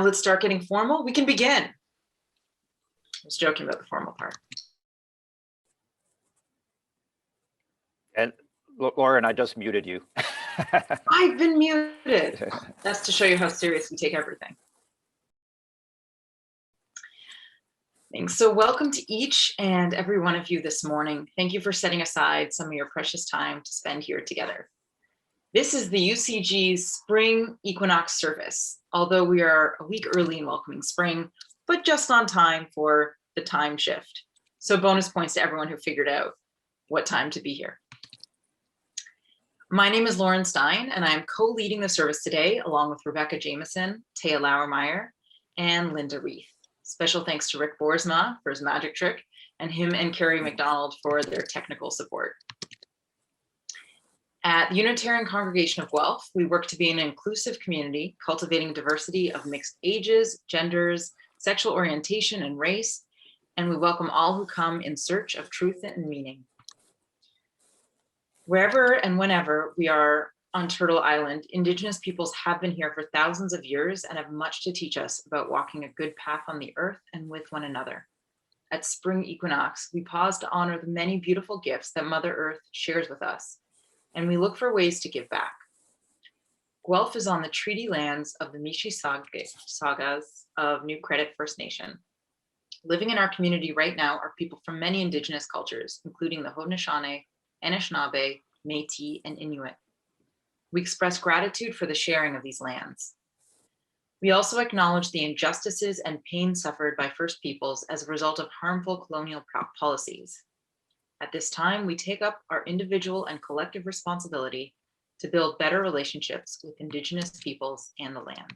let's start getting formal. We can begin. I was joking about the formal part. And Lauren, I just muted you. I've been muted. That's to show you how serious we take everything. Thanks. So welcome to each and every one of you this morning. Thank you for setting aside some of your precious time to spend here together. This is the UCG's spring equinox service, although we are a week early in welcoming spring, but just on time for the time shift. So bonus points to everyone who figured out what time to be here. My name is Lauren Stein, and I'm co-leading the service today, along with Rebecca Jameson, Taya Lauermeyer, and Linda Reith. Special thanks to Rick Boersma for his magic trick, and him and Carrie McDonald for their technical support. At the Unitarian Congregation of Guelph, we work to be an inclusive community, cultivating diversity of mixed ages, genders, sexual orientation, and race, and we welcome all who come in search of truth and meaning. Wherever and whenever we are on Turtle Island, Indigenous peoples have been here for thousands of years and have much to teach us about walking a good path on the earth and with one another. At spring equinox, we pause to honor the many beautiful gifts that Mother Earth shares with us, and we look for ways to give back. Guelph is on the treaty lands of the Mississaugas of New Credit First Nation. Living in our community right now are people from many Indigenous cultures, including the Haudenosaunee, Anishinaabe, Métis, and Inuit. We express gratitude for the sharing of these lands. We also acknowledge the injustices and pain suffered by First Peoples as a result of harmful colonial policies. At this time, we take up our individual and collective responsibility to build better relationships with Indigenous peoples and the land.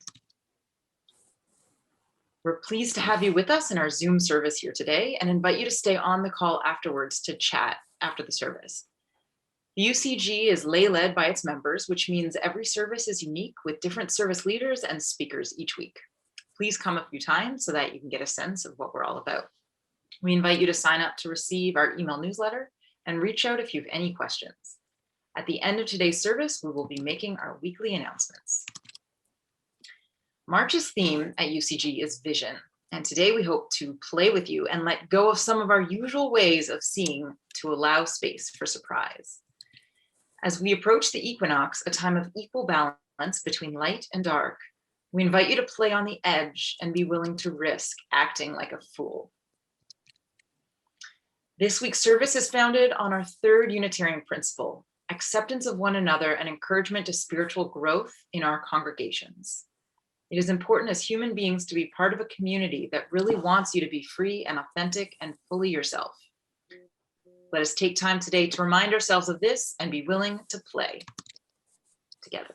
We're pleased to have you with us in our Zoom service here today and invite you to stay on the call afterwards to chat after the service. The UCG is lay-led by its members, which means every service is unique with different service leaders and speakers each week. Please come a few times so that you can get a sense of what we're all about. We invite you to sign up to receive our email newsletter and reach out if you have any questions. At the end of today's service, we will be making our weekly announcements. March's theme at UCG is vision, and today we hope to play with you and let go of some of our usual ways of seeing to allow space for surprise. As we approach the equinox, a time of equal balance between light and dark, we invite you to play on the edge and be willing to risk acting like a fool. This week's service is founded on our third Unitarian principle, acceptance of one another and encouragement to spiritual growth in our congregations. It is important as human beings to be part of a community that really wants you to be free and authentic and fully yourself. Let us take time today to remind ourselves of this and be willing to play together.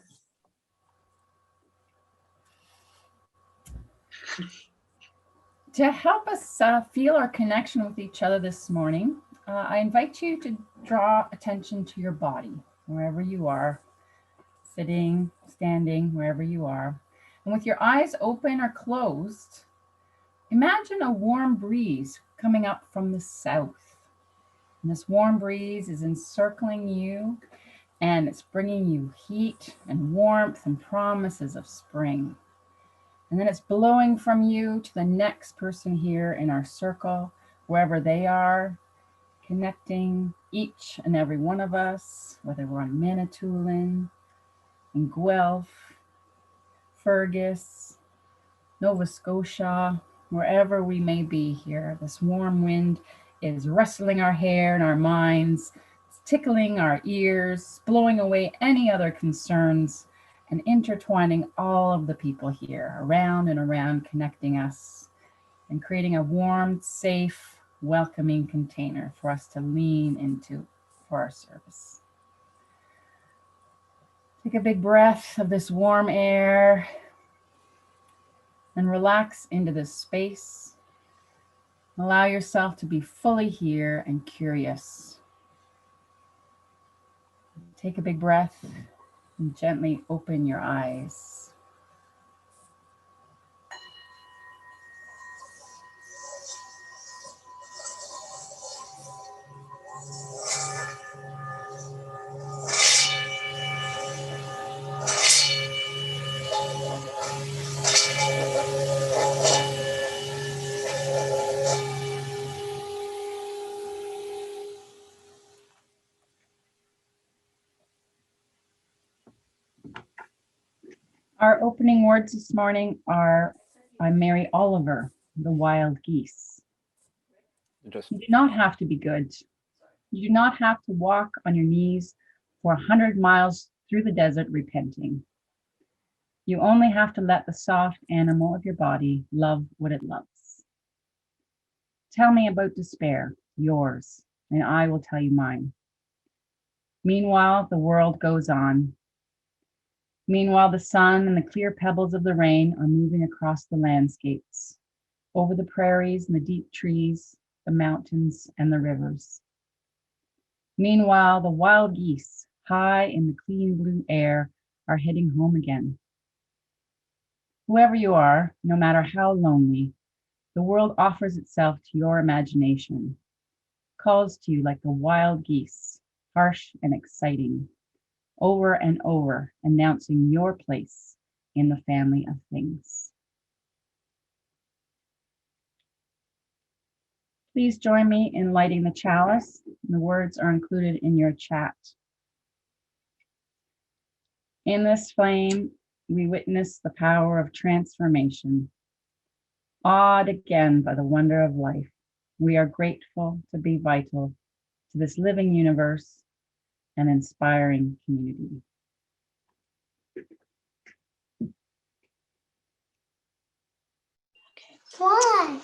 To help us feel our connection with each other this morning, I invite you to draw attention to your body, wherever you are, sitting, standing, wherever you are. And with your eyes open or closed, imagine a warm breeze coming up from the south. And this warm breeze is encircling you, and it's bringing you heat and warmth and promises of spring. And then it's blowing from you to the next person here in our circle, wherever they are, connecting each and every one of us, whether we're on Manitoulin, in Guelph, Fergus, Nova Scotia, wherever we may be here. This warm wind is rustling our hair and our minds, it's tickling our ears, blowing away any other concerns, and intertwining all of the people here around and around, connecting us and creating a warm, safe, welcoming container for us to lean into for our service. Take a big breath of this warm air and relax into this space. Allow yourself to be fully here and curious. Take a big breath and gently open your eyes. Our opening words this morning are by Mary Oliver, The Wild Geese. Just You do not have to be good. You do not have to walk on your knees for 100 miles through the desert repenting. You only have to let the soft animal of your body love what it loves. Tell me about despair, yours, and I will tell you mine. Meanwhile, the world goes on. Meanwhile, the sun and the clear pebbles of the rain are moving across the landscapes, over the prairies and the deep trees, the mountains and the rivers. Meanwhile, the wild geese, high in the clean blue air, are heading home again. Whoever you are, no matter how lonely, the world offers itself to your imagination, calls to you like the wild geese, harsh and exciting, over and over, announcing your place in the family of things. Please join me in lighting the chalice. The words are included in your chat. In this flame, we witness the power of transformation. Awed again by the wonder of life, we are grateful to be vital to this living universe and inspiring community. Why?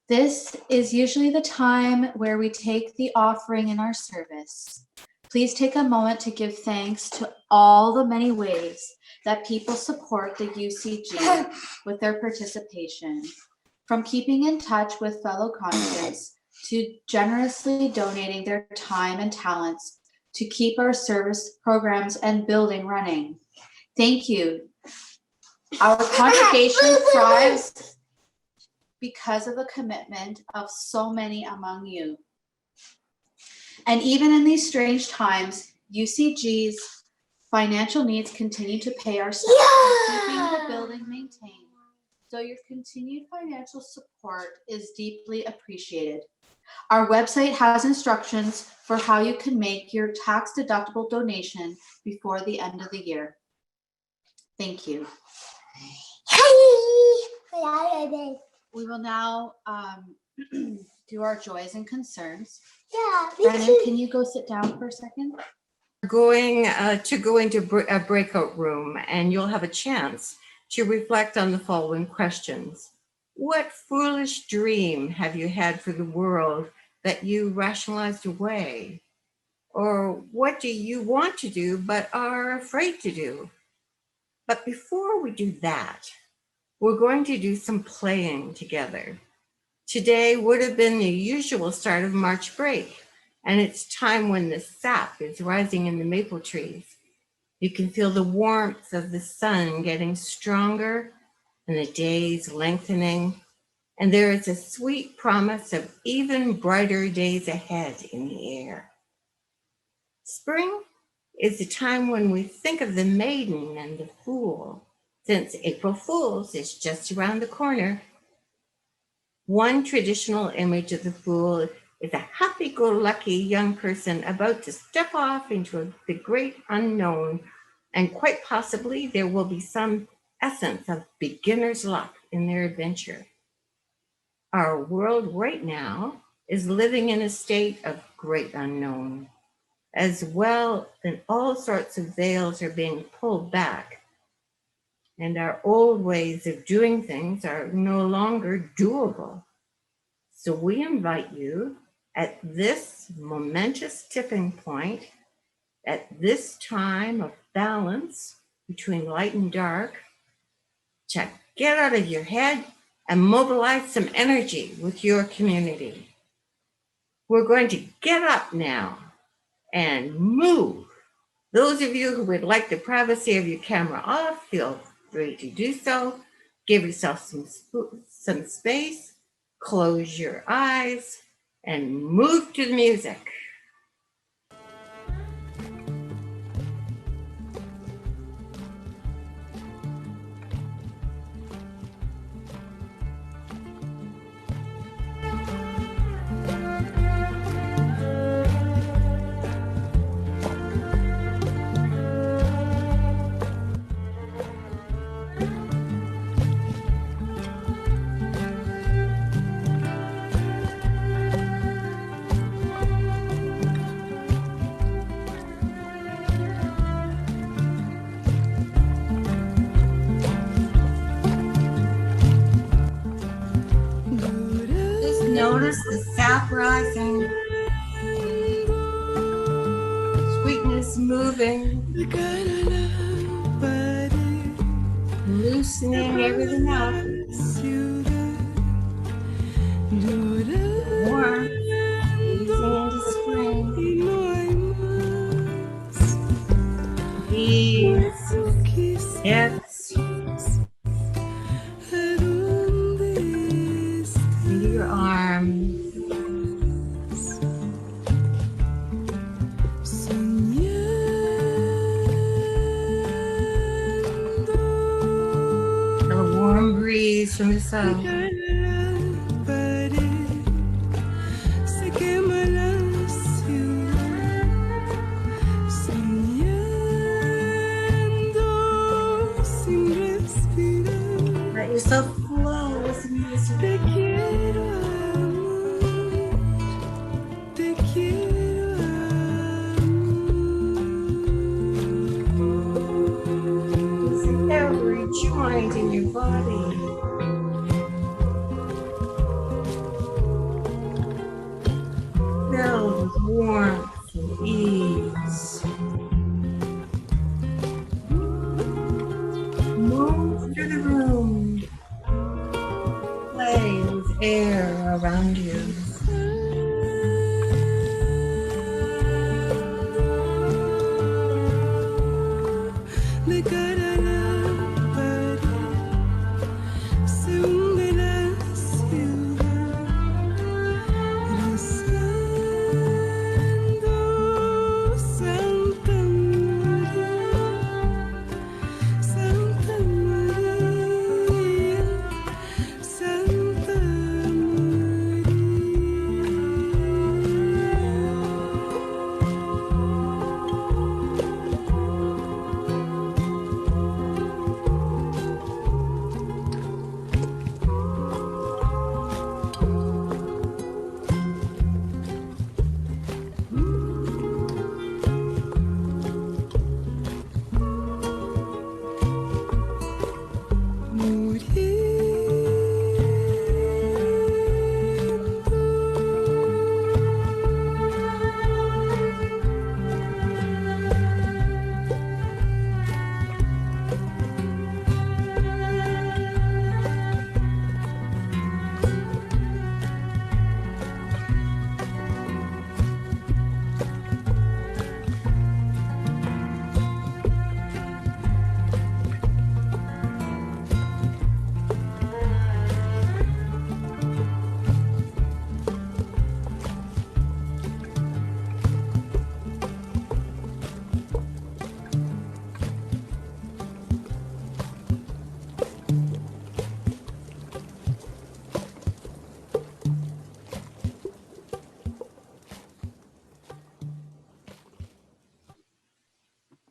This is usually the time where we take the offering in our service. Please take a moment to give thanks to all the many ways that people support the UCG with their participation, from keeping in touch with fellow convicts to generously donating their time and talents to keep our service programs and building running. Thank you. Our congregation thrives because of the commitment of so many among you. And even in these strange times, UCG's financial needs continue to pay our staff and keeping the building maintained. So your continued financial support is deeply appreciated. Our website has instructions for how you can make your tax-deductible donation before the end of the year. Thank you. We will now do our joys and concerns. Yeah, Brandon, can you go sit down for a second? We're going to go into a breakout room, and you'll have a chance to reflect on the following questions. What foolish dream have you had for the world that you rationalized away? Or what do you want to do but are afraid to do? But before we do that, we're going to do some playing together. Today would have been the usual start of March break, and it's time when the sap is rising in the maple trees. You can feel the warmth of the sun getting stronger and the days lengthening, and there is a sweet promise of even brighter days ahead in the air. Spring is the time when we think of the maiden and the fool, since April Fool's is just around the corner. One traditional image of the fool is a happy-go-lucky young person about to step off into the great unknown, and quite possibly there will be some essence of beginner's luck in their adventure. Our world right now is living in a state of great unknown. As well, and all sorts of veils are being pulled back, and our old ways of doing things are no longer doable. So we invite you at this momentous tipping point, at this time of balance between light and dark, to get out of your head and mobilize some energy with your community. We're going to get up now and move. Those of you who would like the privacy of your camera off, feel free to do so. Give yourself some space, close your eyes, and move to the music. notice the sap rising, sweetness moving, loosening everything up. Warmth, easing into spring. Ease, hips, into your arms. A warm breeze from the south. Let yourself flow. Listen to this. Listen every joint in your body. Filled with warmth and ease. Move through the room. Play with air around you.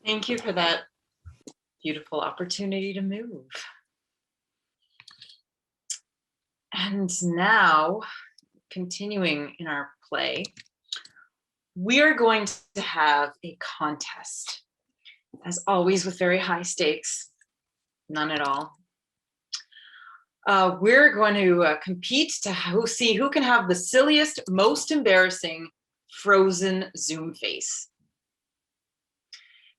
Thank you for that beautiful opportunity to move. And now, continuing in our play, we are going to have a contest, as always with very high stakes, none at all. We're going to compete to see who can have the silliest, most embarrassing frozen Zoom face.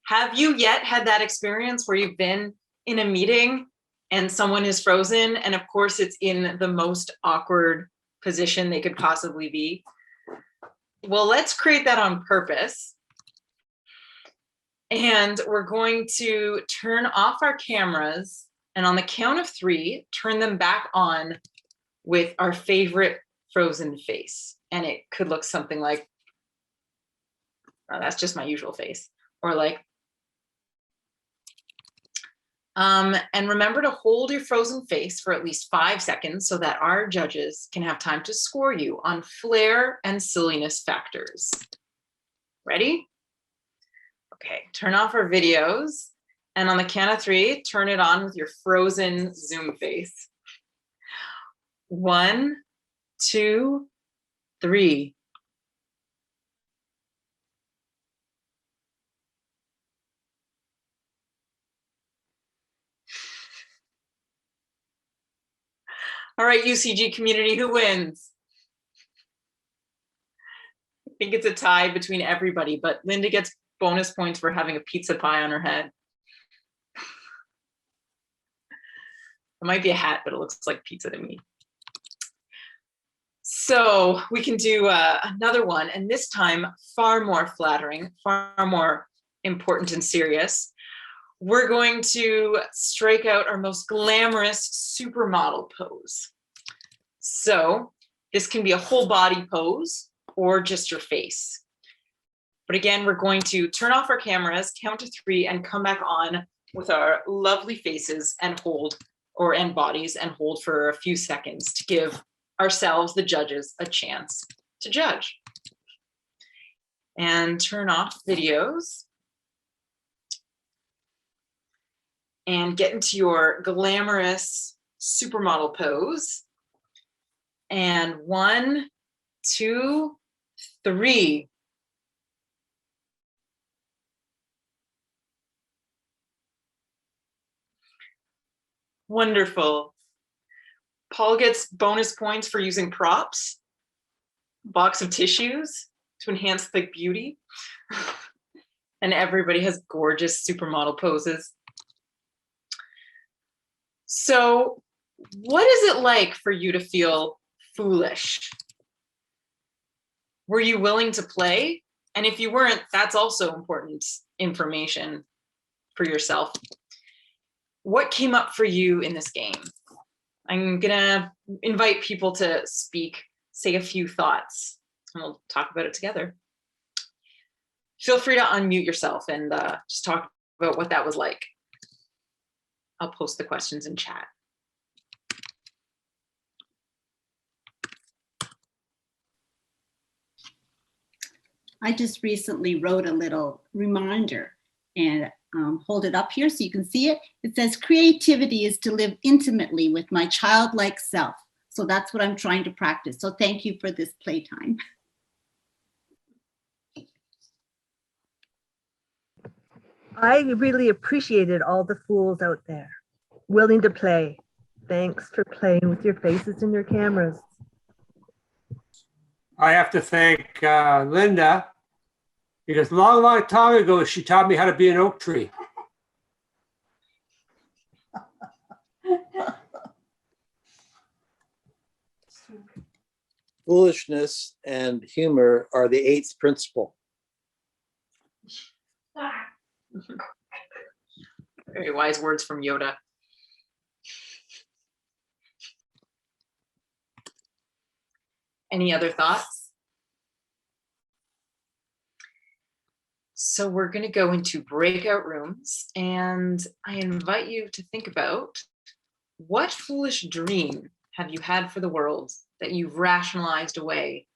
Have you yet had that experience where you've been in a meeting and someone is frozen, and of course it's in the most awkward position they could possibly be? Well, let's create that on purpose. And we're going to turn off our cameras, and on the count of 3, turn them back on with our favorite frozen face. And it could look something like, oh, that's just my usual face. Or like, and remember to hold your frozen face for at least 5 seconds so that our judges can have time to score you on flair and silliness factors. Ready? Okay, turn off our videos, and on the count of 3, turn it on with your frozen Zoom face. 1, 2, 3. All right, UCG community, who wins? think it's a tie between everybody, but Linda gets bonus points for having a pizza pie on her head. It might be a hat, but it looks like pizza to me. So we can do another one, and this time far more flattering, far more important and serious. We're going to strike out our most glamorous supermodel pose. So this can be a whole body pose or just your face. But again, we're going to turn off our cameras, count to 3, and come back on with our lovely faces and hold, and bodies, and hold for a few seconds to give ourselves, the judges, a chance to judge. And turn off videos. And get into your glamorous supermodel pose. And 1, 2, 3. Wonderful. Paul gets bonus points for using props, box of tissues to enhance the beauty. And everybody has gorgeous supermodel poses. So what is it like for you to feel foolish? Were you willing to play? And if you weren't, that's also important information for yourself. What came up for you in this game? I'm gonna invite people to speak, say a few thoughts, and we'll talk about it together. Feel free to unmute yourself and just talk about what that was like. I'll post the questions in chat. I just recently wrote a little reminder and hold it up here so you can see it. It says, creativity is to live intimately with my childlike self. So that's what I'm trying to practice. So thank you for this playtime. I really appreciated all the fools out there willing to play. Thanks for playing with your faces and your cameras. I have to thank Linda, because a long, long time ago, she taught me how to be an oak tree. Foolishness and humor are the 8th principle. Very wise words from Yoda. Any other thoughts? So we're going to go into breakout rooms, and I invite you to think about, what foolish dream have you had for the world that you've rationalized away?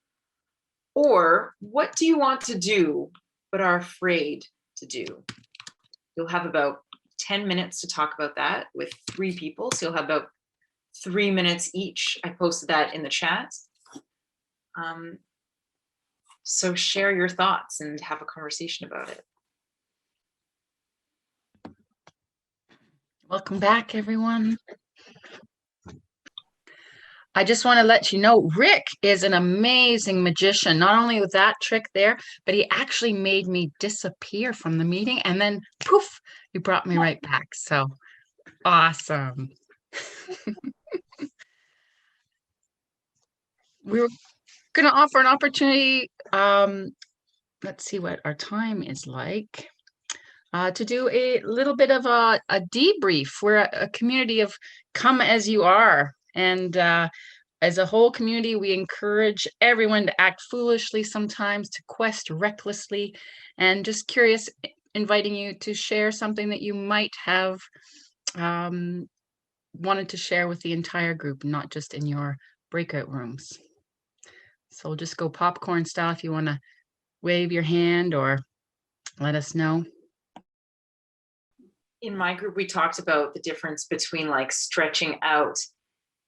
Or what do you want to do but are afraid to do? You'll have about 10 minutes to talk about that with 3 people. So you'll have about 3 minutes each. I posted that in the chat. So share your thoughts and have a conversation about it. Welcome back, everyone. I just want to let you know, Rick is an amazing magician. Not only with that trick there, but he actually made me disappear from the meeting, and then poof, he brought me right back. So awesome. We were going to offer an opportunity. Let's see what our time is like. To do a little bit of a debrief. We're a community of come as you are. And as a whole community, we encourage everyone to act foolishly sometimes, to quest recklessly, and just curious, inviting you to share something that you might have wanted to share with the entire group, not just in your breakout rooms. So we'll just go popcorn style if you want to wave your hand or let us know. In my group, we talked about the difference between like stretching out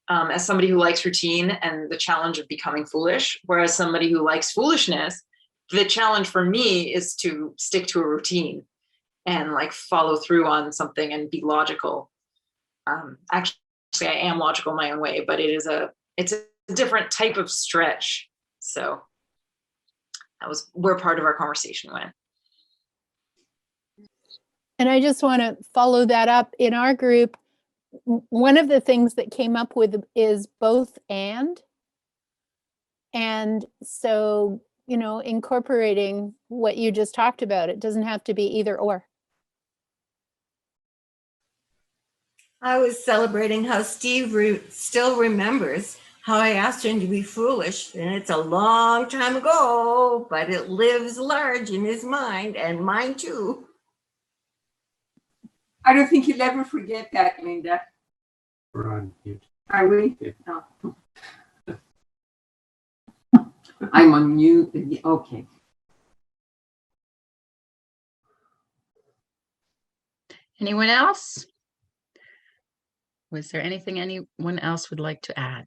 as somebody who likes routine and the challenge of becoming foolish, whereas somebody who likes foolishness, the challenge for me is to stick to a routine and like follow through on something and be logical. Actually, I am logical my own way, but it's a different type of stretch. So That was where part of our conversation went. And I just want to follow that up. In our group, one of the things that came up with is both and. And so, you know, incorporating what you just talked about, it doesn't have to be either or. I was celebrating how Steve still remembers how I asked him to be foolish, and it's a long time ago, but it lives large in his mind and mine too. I don't think you'll ever forget that, Linda. We're on mute. Are we? Yeah. No. I'm on mute. Okay. Anyone else? Was there anything anyone else would like to add?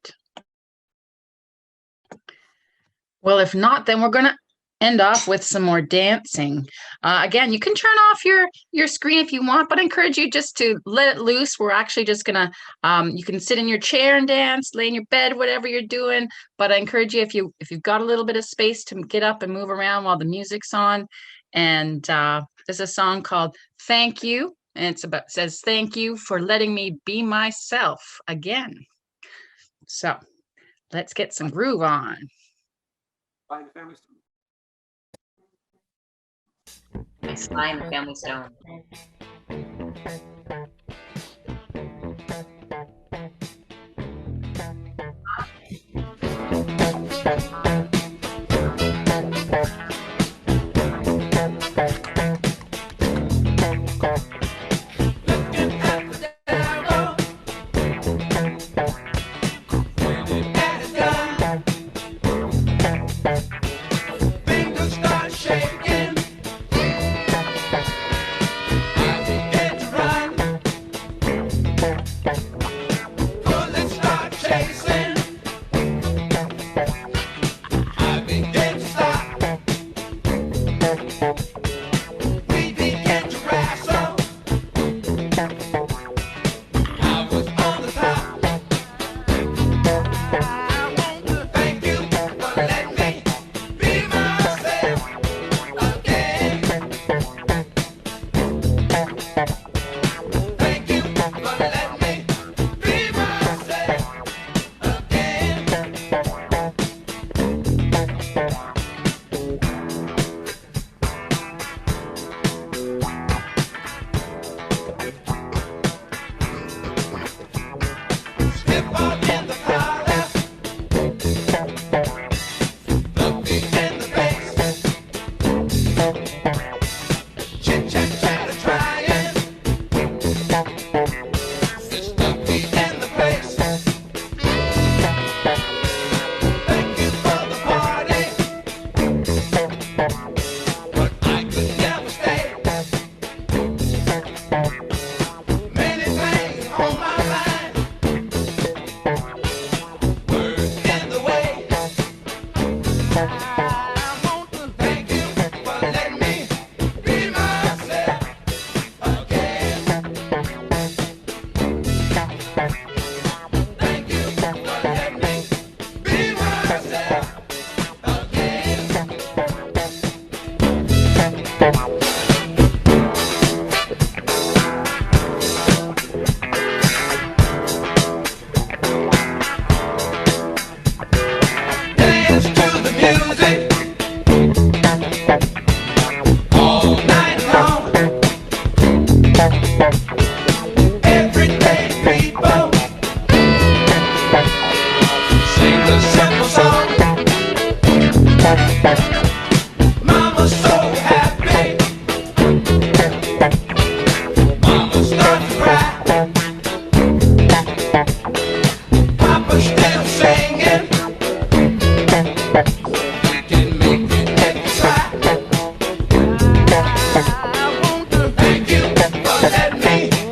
Well, if not, then we're going to end off with some more dancing. Again, you can turn off your screen if you want, but I encourage you just to let it loose. We're actually just gonna, you can sit in your chair and dance, lay in your bed, whatever you're doing. But I encourage you, if you've got a little bit of space, to get up and move around while the music's on. And there's a song called "Thank You," and says "Thank you for letting me be myself again." So let's get some groove on. Find the family stone. Sly and the Family Stone. Thank you for letting me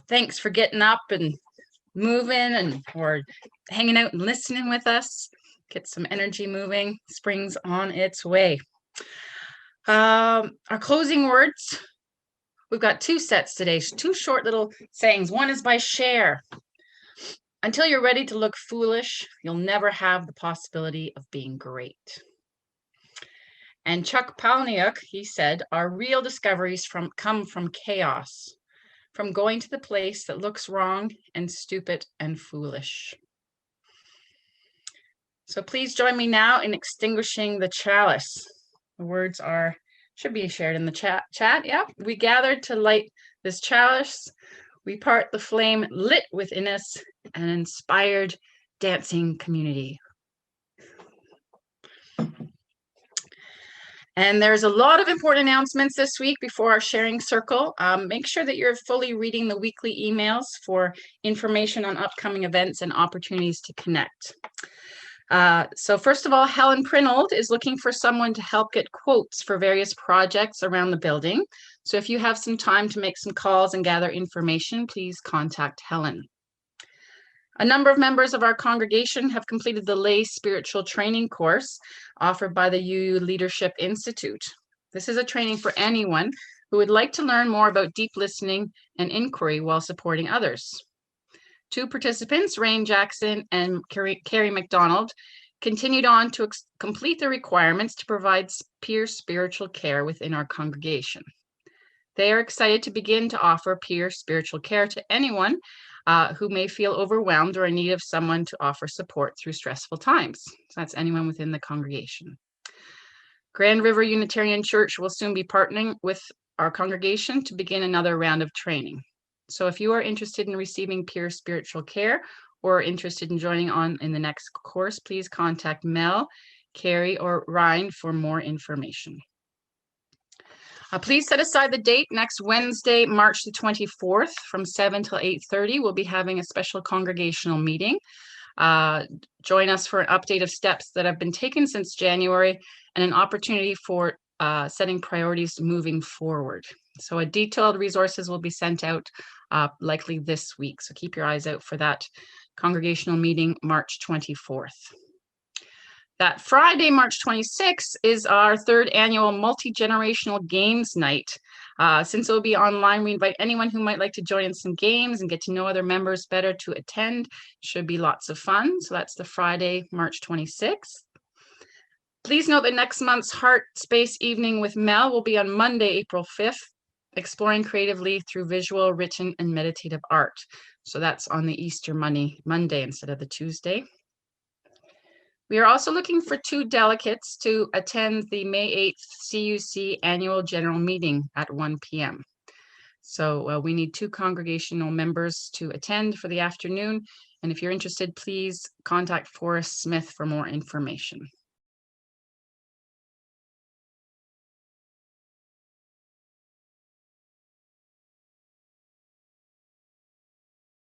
thanks for getting up and moving and or hanging out and listening with us. Get some energy moving. Spring's on its way. Our closing words. We've got 2 sets today, 2 short little sayings. One is by Cher. Until you're ready to look foolish, you'll never have the possibility of being great. And Chuck Palahniuk, he said, our real discoveries come from chaos, from going to the place that looks wrong and stupid and foolish. So please join me now in extinguishing the chalice. The words should be shared in the chat. Yeah, we gathered to light this chalice. We part the flame lit within us, an inspired dancing community. And there's a lot of important announcements this week before our sharing circle. Make sure that you're fully reading the weekly emails for information on upcoming events and opportunities to connect. So first of all, Helen Prinold is looking for someone to help get quotes for various projects around the building. So if you have some time to make some calls and gather information, please contact Helen. A number of members of our congregation have completed the lay spiritual training course offered by the UU Leadership Institute. This is a training for anyone who would like to learn more about deep listening and inquiry while supporting others. 2 participants, Rain Jackson and Carrie McDonald, continued on to complete the requirements to provide peer spiritual care within our congregation. They are excited to begin to offer peer spiritual care to anyone who may feel overwhelmed or in need of someone to offer support through stressful times. So that's anyone within the congregation. Grand River Unitarian Church will soon be partnering with our congregation to begin another round of training. So if you are interested in receiving peer spiritual care or interested in joining on in the next course, please contact Mel, Carrie, or Ryan for more information. Please set aside the date next Wednesday, March the 24th from 7 till 8:30. We'll be having a special congregational meeting. Join us for an update of steps that have been taken since January and an opportunity for setting priorities moving forward. So detailed resources will be sent out likely this week. So keep your eyes out for that congregational meeting, March 24th. That Friday, March 26th, is our 3rd annual multi-generational games night. Since it will be online, we invite anyone who might like to join in some games and get to know other members better to attend. Should be lots of fun. So that's the Friday, March 26th. Please note that next month's Heart Space Evening with Mel will be on Monday, April 5th, exploring creatively through visual, written, and meditative art. So that's on the Easter Monday instead of the Tuesday. We are also looking for 2 delegates to attend the May 8th CUC annual general meeting at 1 p.m. So we need 2 congregational members to attend for the afternoon. And if you're interested, please contact Forrest Smith for more information.